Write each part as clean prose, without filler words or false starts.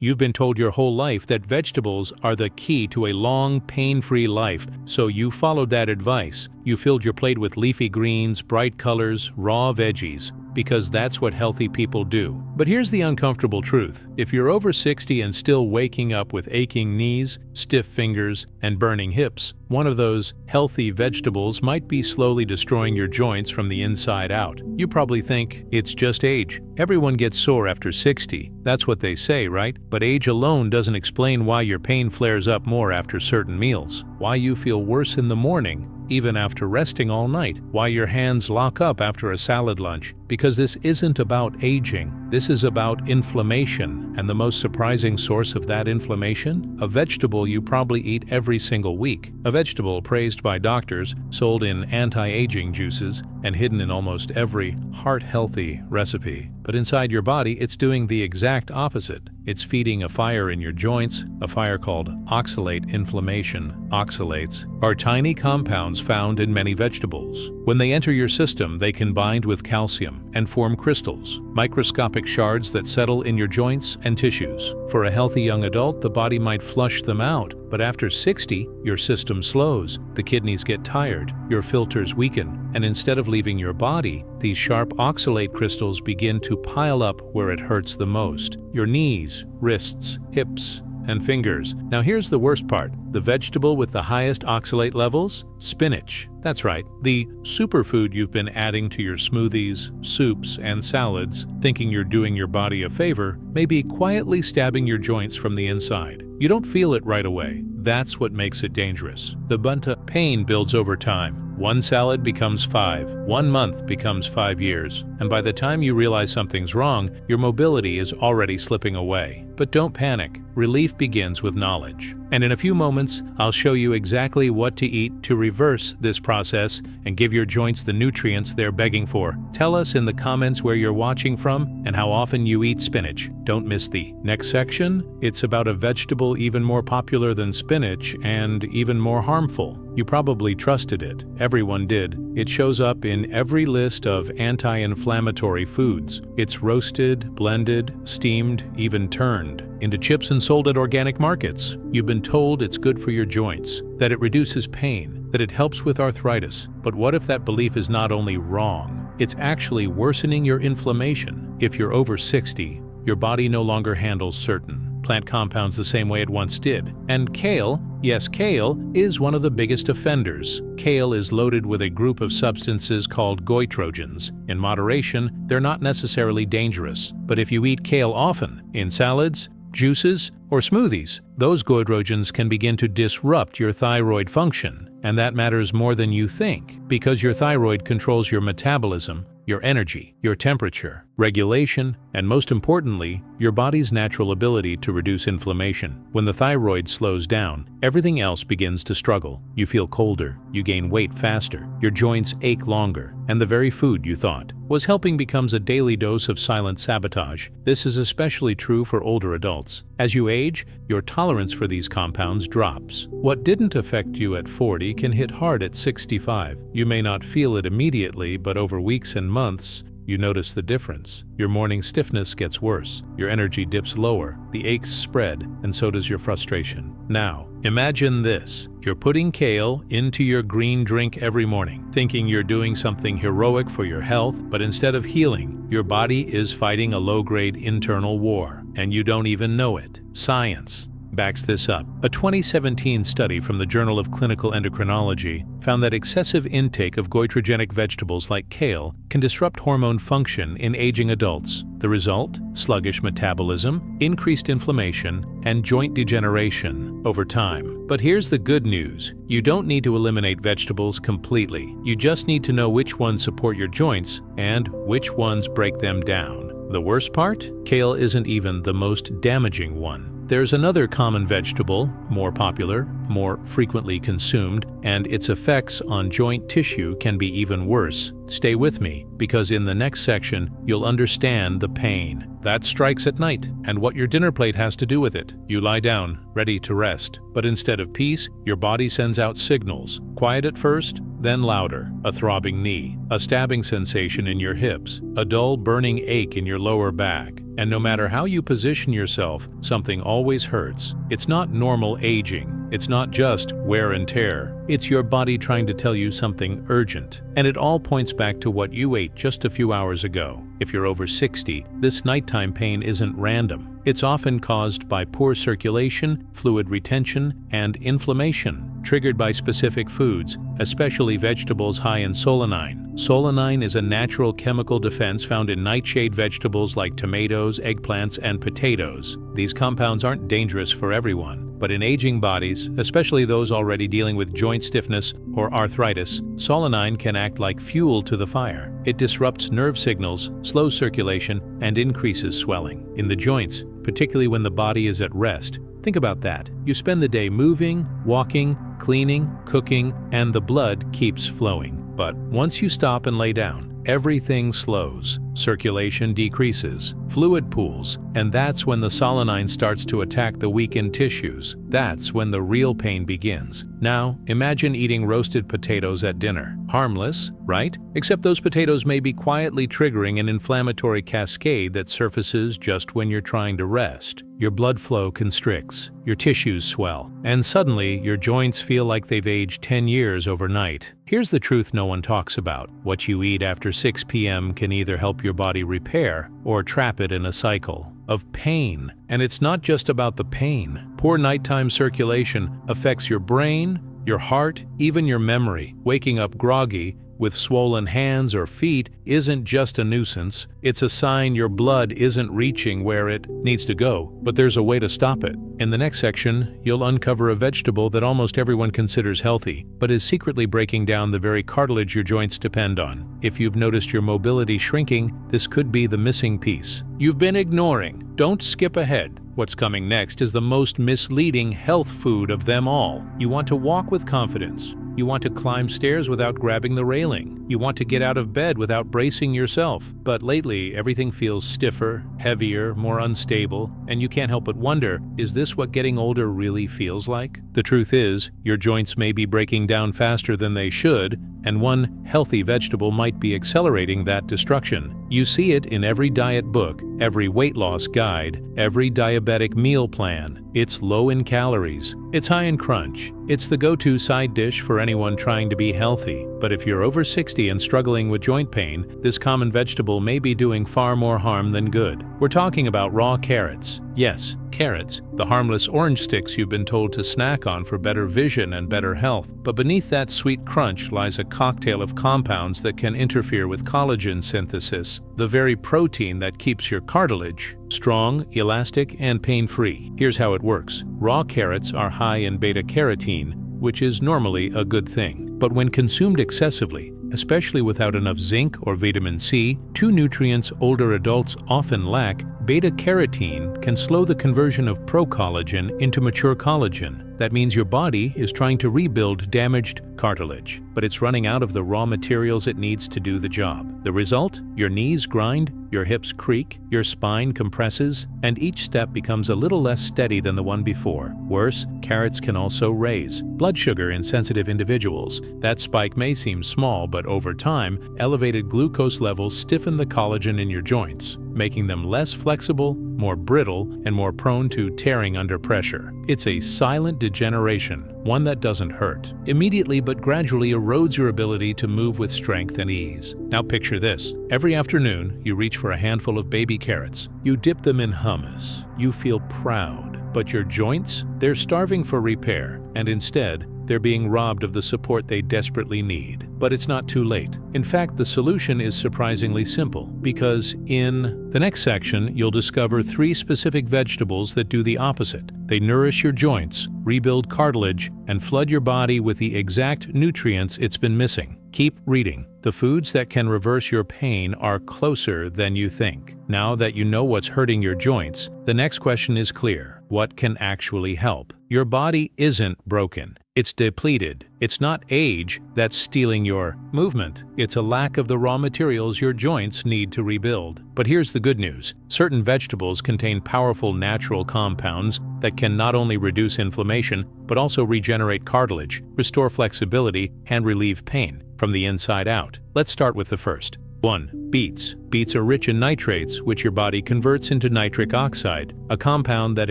You've been told your whole life that vegetables are the key to a long, pain-free life, so you followed that advice. You filled your plate with leafy greens, bright colors, raw veggies, because that's what healthy people do. But here's the uncomfortable truth. If you're over 60 and still waking up with aching knees, stiff fingers, and burning hips, one of those healthy vegetables might be slowly destroying your joints from the inside out. You probably think it's just age. Everyone gets sore after 60. That's what they say, right? But age alone doesn't explain why your pain flares up more after certain meals, why you feel worse in the morning, even after resting all night, why your hands lock up after a salad lunch. Because this isn't about aging. This is about inflammation. And the most surprising source of that inflammation? A vegetable you probably eat every single week. A vegetable praised by doctors, sold in anti-aging juices, and hidden in almost every heart-healthy recipe. But inside your body, it's doing the exact opposite. It's feeding a fire in your joints, a fire called oxalate inflammation. Oxalates are tiny compounds found in many vegetables. When they enter your system, they can bind with calcium and form crystals, microscopic shards that settle in your joints and tissues. For a healthy young adult, the body might flush them out, but after 60, your system slows, the kidneys get tired, your filters weaken, and instead of leaving your body, these sharp oxalate crystals begin to pile up where it hurts the most: your knees, wrists, hips, and fingers. Now here's the worst part. The vegetable with the highest oxalate levels? Spinach. That's right, the superfood you've been adding to your smoothies, soups, and salads, thinking you're doing your body a favor, may be quietly stabbing your joints from the inside. You don't feel it right away. That's what makes it dangerous. The pain builds over time. One salad becomes 5, 1 month becomes 5 years, and by the time you realize something's wrong, your mobility is already slipping away. But don't panic. Relief begins with knowledge. And in a few moments, I'll show you exactly what to eat to reverse this process and give your joints the nutrients they're begging for. Tell us in the comments where you're watching from and how often you eat spinach. Don't miss the next section. It's about a vegetable even more popular than spinach and even more harmful. You probably trusted it. Everyone did. It shows up in every list of anti-inflammatory foods. It's roasted, blended, steamed, even turned into chips and sold at organic markets. You've been told it's good for your joints, that it reduces pain, that it helps with arthritis. But what if that belief is not only wrong, it's actually worsening your inflammation? If you're over 60, your body no longer handles certain plant compounds the same way it once did. And kale, yes, kale, is one of the biggest offenders. Kale is loaded with a group of substances called goitrogens. In moderation, they're not necessarily dangerous. But if you eat kale often, in salads, juices, or smoothies, those goitrogens can begin to disrupt your thyroid function. And that matters more than you think, because your thyroid controls your metabolism, your energy, your temperature, regulation, and most importantly, your body's natural ability to reduce inflammation. When the thyroid slows down, everything else begins to struggle. You feel colder, you gain weight faster, your joints ache longer, and the very food you thought was helping becomes a daily dose of silent sabotage. This is especially true for older adults. As you age, your tolerance for these compounds drops. What didn't affect you at 40 can hit hard at 65. You may not feel it immediately, but over weeks and months, you notice the difference. Your morning stiffness gets worse, your energy dips lower, the aches spread, and so does your frustration. Now, imagine this. You're putting kale into your green drink every morning, thinking you're doing something heroic for your health, but instead of healing, your body is fighting a low-grade internal war, and you don't even know it. Science backs this up. A 2017 study from the Journal of Clinical Endocrinology found that excessive intake of goitrogenic vegetables like kale can disrupt hormone function in aging adults. The result? Sluggish metabolism, increased inflammation, and joint degeneration over time. But here's the good news. You don't need to eliminate vegetables completely. You just need to know which ones support your joints and which ones break them down. The worst part? Kale isn't even the most damaging one. There's another common vegetable, more popular, more frequently consumed, and its effects on joint tissue can be even worse. Stay with me, because in the next section, you'll understand the pain that strikes at night and what your dinner plate has to do with it. You lie down, ready to rest, but instead of peace, your body sends out signals. Quiet at first, then louder. A throbbing knee, a stabbing sensation in your hips, a dull burning ache in your lower back. And no matter how you position yourself, something always hurts. It's not normal aging. It's not just wear and tear. It's your body trying to tell you something urgent. And it all points back to what you ate just a few hours ago. If you're over 60, this nighttime pain isn't random. It's often caused by poor circulation, fluid retention, and inflammation, triggered by specific foods, especially vegetables high in solanine. Solanine is a natural chemical defense found in nightshade vegetables like tomatoes, eggplants, and potatoes. These compounds aren't dangerous for everyone, but in aging bodies, especially those already dealing with joint stiffness or arthritis, solanine can act like fuel to the fire. It disrupts nerve signals, slows circulation, and increases swelling in the joints, particularly when the body is at rest. Think about that. You spend the day moving, walking, cleaning, cooking, and the blood keeps flowing. But once you stop and lay down, everything slows, circulation decreases, fluid pools, and that's when the solanine starts to attack the weakened tissues. That's when the real pain begins. Now, imagine eating roasted potatoes at dinner. Harmless, right? Except those potatoes may be quietly triggering an inflammatory cascade that surfaces just when you're trying to rest. Your blood flow constricts, your tissues swell, and suddenly your joints feel like they've aged 10 years overnight. Here's the truth no one talks about. What you eat after 6 p.m. can either help your body repair or trap it in a cycle of pain. And it's not just about the pain. Poor nighttime circulation affects your brain, your heart, even your memory. Waking up groggy with swollen hands or feet isn't just a nuisance, it's a sign your blood isn't reaching where it needs to go, but there's a way to stop it. In the next section, you'll uncover a vegetable that almost everyone considers healthy, but is secretly breaking down the very cartilage your joints depend on. If you've noticed your mobility shrinking, this could be the missing piece you've been ignoring. Don't skip ahead. What's coming next is the most misleading health food of them all. You want to walk with confidence. You want to climb stairs without grabbing the railing. You want to get out of bed without bracing yourself. But lately, everything feels stiffer, heavier, more unstable, and you can't help but wonder, is this what getting older really feels like? The truth is, your joints may be breaking down faster than they should, and one healthy vegetable might be accelerating that destruction. You see it in every diet book, every weight loss guide, every diabetic meal plan. It's low in calories. It's high in crunch. It's the go-to side dish for anyone trying to be healthy. But if you're over 60 and struggling with joint pain, this common vegetable may be doing far more harm than good. We're talking about raw carrots. Yes, carrots, the harmless orange sticks you've been told to snack on for better vision and better health. But beneath that sweet crunch lies a cocktail of compounds that can interfere with collagen synthesis, the very protein that keeps your cartilage strong, elastic, and pain-free. Here's how it works. Raw carrots are high in beta-carotene, which is normally a good thing. But when consumed excessively, especially without enough zinc or vitamin C, two nutrients older adults often lack, beta-carotene can slow the conversion of procollagen into mature collagen. That means your body is trying to rebuild damaged cartilage, but it's running out of the raw materials it needs to do the job. The result? Your knees grind, your hips creak, your spine compresses, and each step becomes a little less steady than the one before. Worse, carrots can also raise blood sugar in sensitive individuals. That spike may seem small, but over time, elevated glucose levels stiffen the collagen in your joints, making them less flexible, more brittle, and more prone to tearing under pressure. It's a silent degeneration, one that doesn't hurt immediately but gradually erodes your ability to move with strength and ease. Now picture this. Every afternoon, you reach for a handful of baby carrots. You dip them in hummus. You feel proud. But your joints? They're starving for repair, and instead, they're being robbed of the support they desperately need. But it's not too late. In fact, the solution is surprisingly simple, because in the next section, you'll discover 3 specific vegetables that do the opposite. They nourish your joints, rebuild cartilage, and flood your body with the exact nutrients it's been missing. Keep reading. The foods that can reverse your pain are closer than you think. Now that you know what's hurting your joints, the next question is clear. What can actually help? Your body isn't broken. It's depleted. It's not age that's stealing your movement. It's a lack of the raw materials your joints need to rebuild. But here's the good news. Certain vegetables contain powerful natural compounds that can not only reduce inflammation, but also regenerate cartilage, restore flexibility, and relieve pain from the inside out. Let's start with the first. 1. Beets. Beets are rich in nitrates, which your body converts into nitric oxide, a compound that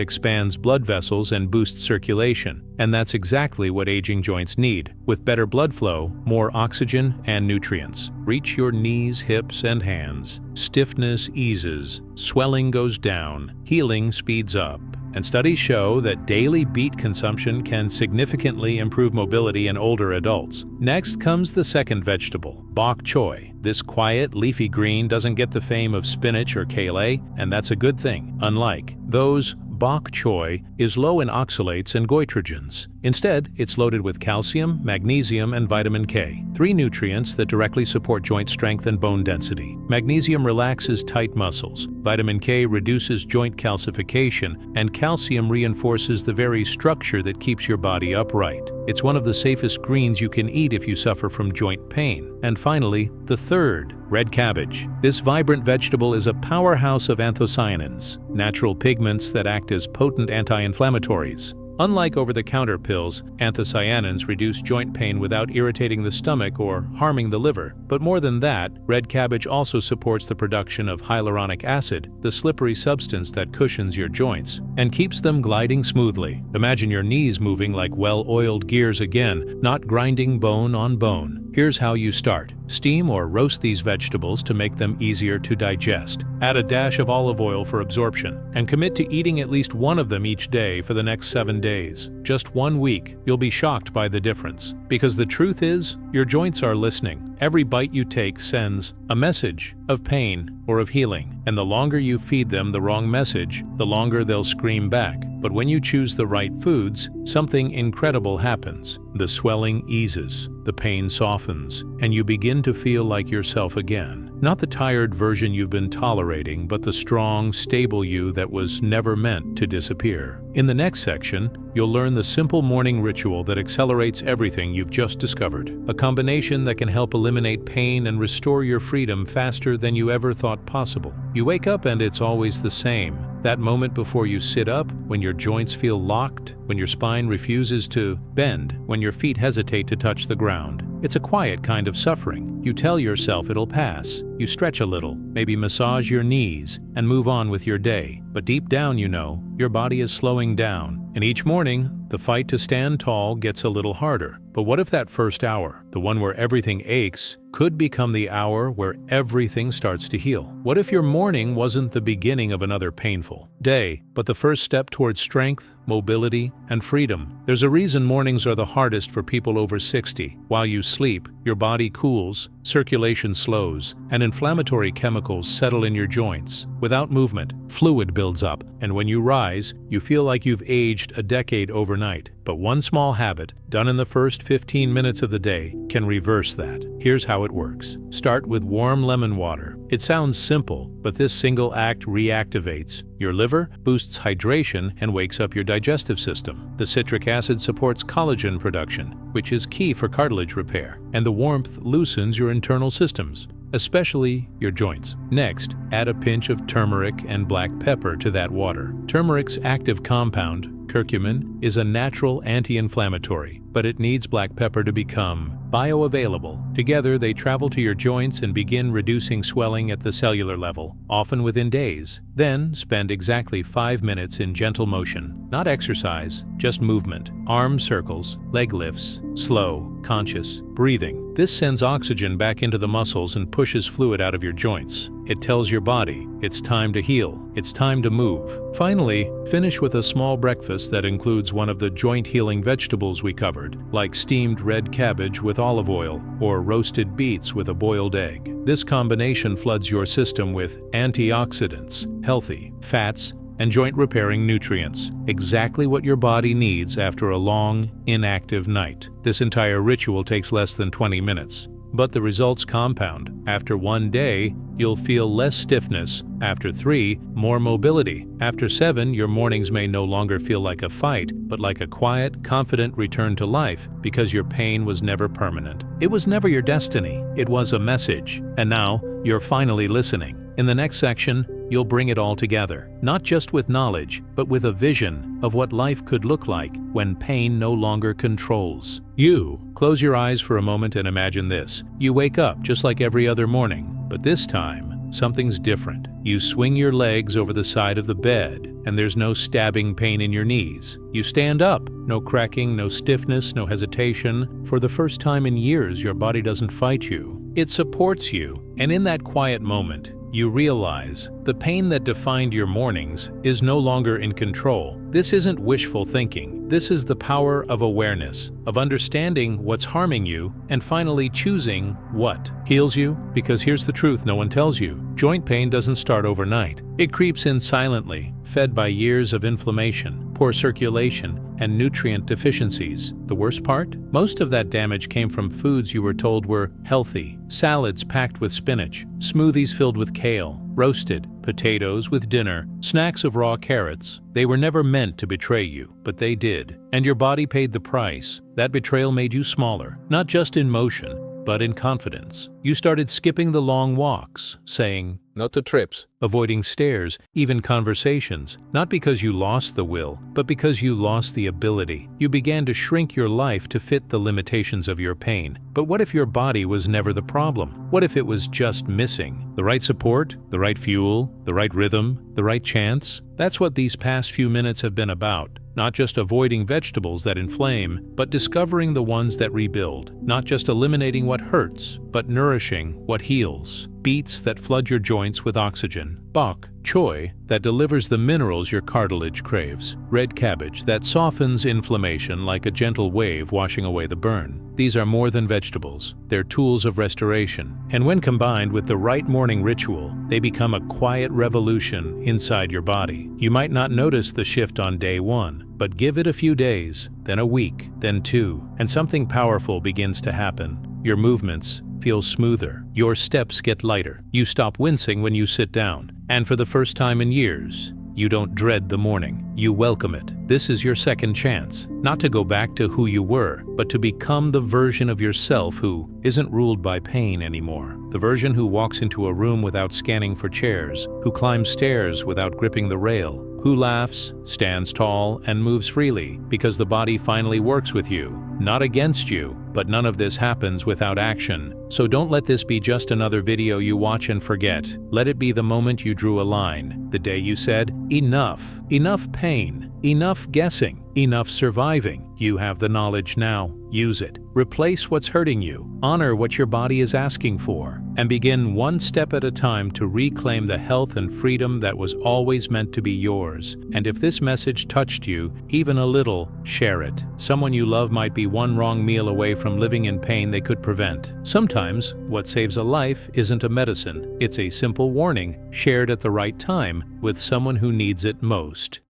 expands blood vessels and boosts circulation. And that's exactly what aging joints need. With better blood flow, more oxygen and nutrients. Reach your knees, hips, and hands. Stiffness eases, swelling goes down, healing speeds up. And studies show that daily beet consumption can significantly improve mobility in older adults. Next comes the second vegetable, bok choy. This quiet, leafy green doesn't get the fame of spinach or kale, and that's a good thing. Unlike those, bok choy is low in oxalates and goitrogens. Instead, it's loaded with calcium, magnesium, and vitamin K, 3 nutrients that directly support joint strength and bone density. Magnesium relaxes tight muscles, vitamin K reduces joint calcification, and calcium reinforces the very structure that keeps your body upright. It's one of the safest greens you can eat if you suffer from joint pain. And finally, the third, red cabbage. This vibrant vegetable is a powerhouse of anthocyanins, natural pigments that act as potent anti-inflammatories. Unlike over-the-counter pills, anthocyanins reduce joint pain without irritating the stomach or harming the liver. But more than that, red cabbage also supports the production of hyaluronic acid, the slippery substance that cushions your joints and keeps them gliding smoothly. Imagine your knees moving like well-oiled gears again, not grinding bone on bone. Here's how you start. Steam or roast these vegetables to make them easier to digest. Add a dash of olive oil for absorption, and commit to eating at least one of them each day for the next 7 days. Just 1 week, you'll be shocked by the difference. Because the truth is, your joints are listening. Every bite you take sends a message of pain or of healing, and the longer you feed them the wrong message, the longer they'll scream back. But when you choose the right foods, something incredible happens. The swelling eases, the pain softens, and you begin to feel like yourself again. Not the tired version you've been tolerating, but the strong, stable you that was never meant to disappear. In the next section, you'll learn the simple morning ritual that accelerates everything you've just discovered. A combination that can help eliminate pain and restore your freedom faster than you ever thought possible. You wake up and it's always the same. That moment before you sit up, when your joints feel locked, when your spine refuses to bend, when your feet hesitate to touch the ground. It's a quiet kind of suffering. You tell yourself it'll pass. You stretch a little, maybe massage your knees, and move on with your day. But deep down, you know, your body is slowing down. And each morning, the fight to stand tall gets a little harder. But what if that first hour, the one where everything aches, could become the hour where everything starts to heal? What if your morning wasn't the beginning of another painful day, but the first step towards strength, mobility, and freedom? There's a reason mornings are the hardest for people over 60. While you sleep, your body cools, circulation slows, and inflammatory chemicals settle in your joints. Without movement, fluid builds up, and when you rise, you feel like you've aged a decade overnight. But one small habit, done in the first 15 minutes of the day, can reverse that. Here's how it works. Start with warm lemon water. It sounds simple, but this single act reactivates your liver, boosts hydration, and wakes up your digestive system. The citric acid supports collagen production, which is key for cartilage repair, and the warmth loosens your internal systems, especially your joints. Next, add a pinch of turmeric and black pepper to that water. Turmeric's active compound, curcumin, is a natural anti-inflammatory, but it needs black pepper to become bioavailable. Together, they travel to your joints and begin reducing swelling at the cellular level, often within days. Then, spend exactly 5 minutes in gentle motion. Not exercise, just movement. Arm circles, leg lifts, slow, conscious breathing. This sends oxygen back into the muscles and pushes fluid out of your joints. It tells your body, it's time to heal, it's time to move. Finally, finish with a small breakfast that includes one of the joint-healing vegetables we covered, like steamed red cabbage with olive oil or roasted beets with a boiled egg. This combination floods your system with antioxidants, healthy fats, and joint-repairing nutrients, exactly what your body needs after a long, inactive night. This entire ritual takes less than 20 minutes. But the results compound. After 1 day, you'll feel less stiffness. After 3, more mobility. After 7, your mornings may no longer feel like a fight, but like a quiet, confident return to life, because your pain was never permanent. It was never your destiny. It was a message. And now, you're finally listening. In the next section, you'll bring it all together, not just with knowledge, but with a vision of what life could look like when pain no longer controls you. Close your eyes for a moment and imagine this. You wake up just like every other morning. But this time, something's different. You swing your legs over the side of the bed, and there's no stabbing pain in your knees. You stand up, no cracking, no stiffness, no hesitation. For the first time in years, your body doesn't fight you. It supports you, and in that quiet moment, you realize the pain that defined your mornings is no longer in control. This isn't wishful thinking. This is the power of awareness, of understanding what's harming you, and finally choosing what heals you. Because here's the truth no one tells you. Joint pain doesn't start overnight. It creeps in silently, fed by years of inflammation, poor circulation, and nutrient deficiencies. The worst part? Most of that damage came from foods you were told were healthy. Salads packed with spinach, smoothies filled with kale, roasted potatoes with dinner, snacks of raw carrots. They were never meant to betray you, but they did. And your body paid the price. That betrayal made you smaller, not just in motion, but in confidence. You started skipping the long walks, saying, "No to trips," avoiding stairs, even conversations, not because you lost the will, but because you lost the ability. You began to shrink your life to fit the limitations of your pain. But what if your body was never the problem? What if it was just missing the right support, the right fuel, the right rhythm, the right chance? That's what these past few minutes have been about. Not just avoiding vegetables that inflame, but discovering the ones that rebuild. Not just eliminating what hurts, but nourishing what heals. Beets that flood your joints with oxygen. Bok choy that delivers the minerals your cartilage craves. Red cabbage that softens inflammation like a gentle wave washing away the burn. These are more than vegetables. They're tools of restoration. And when combined with the right morning ritual, they become a quiet revolution inside your body. You might not notice the shift on day one, but give it a few days, then a week, then two, and something powerful begins to happen. Your movements feel smoother. Your steps get lighter. You stop wincing when you sit down. And for the first time in years, you don't dread the morning. You welcome it. This is your second chance. Not to go back to who you were, but to become the version of yourself who isn't ruled by pain anymore. The version who walks into a room without scanning for chairs, who climbs stairs without gripping the rail, who laughs, stands tall, and moves freely because the body finally works with you, not against you. But none of this happens without action. So don't let this be just another video you watch and forget. Let it be the moment you drew a line, the day you said, enough, enough pain, enough guessing, enough surviving. You have the knowledge now. Use it. Replace what's hurting you. Honor what your body is asking for. And begin one step at a time to reclaim the health and freedom that was always meant to be yours. And if this message touched you, even a little, share it. Someone you love might be one wrong meal away from living in pain they could prevent. Sometimes, what saves a life isn't a medicine. It's a simple warning shared at the right time with someone who needs it most.